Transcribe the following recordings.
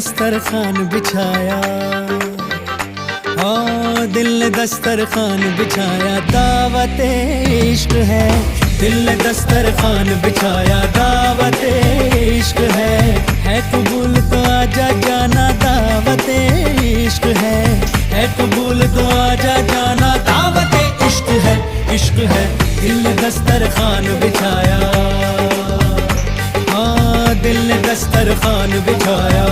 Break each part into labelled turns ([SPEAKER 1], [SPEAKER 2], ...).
[SPEAKER 1] दस्तरखान बिछाया, हाँ दिल ने दस्तरखान बिछाया, दावत इश्क है। दिल ने दस्तरखान बिछाया, दावत इश्क है कबूल तो आजा जाना, दावत इश्क है कबूल तो आजा जाना, दावत इश्क है, इश्क है। दिल ने दस्तरखान बिछाया, हाँ दिल ने दस्तरखान बिछाया।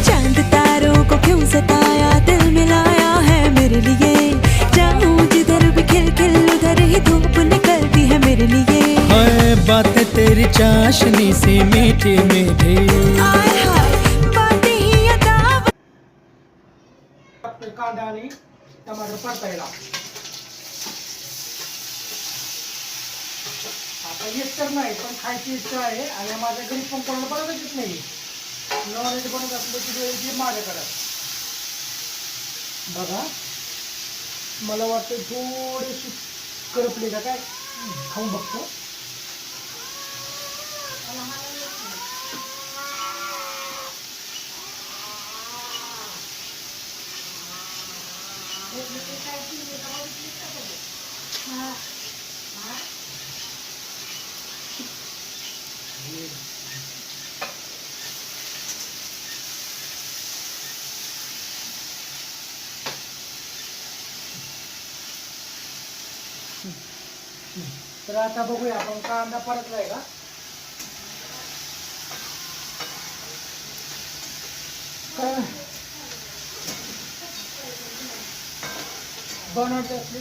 [SPEAKER 2] चांद तारों को क्यों सताया, दिल मिलाया है मेरे लिए। जाऊं जिधर भी खिल खिल उधर ही धूप निकलती है मेरे लिए।
[SPEAKER 1] हाय बातें तेरी चाशनी सी मीठी मीठी,
[SPEAKER 2] हाय हाय बातें ही अदा।
[SPEAKER 3] कांदा आणि टमाटर परतायला आता एक तर नाही पण खायची इच्छा आहे आणि माझ्या घरी पण कोणाला बनवतच नाही. नॉनव्हेज बनवत असलं की वेळेची माझ्याकडे बघा. मला वाटतं थोडीशी करपली का काय, खाऊन बघतो. तर आता बघूया आपण कांदा परतलाय का. बनवते असली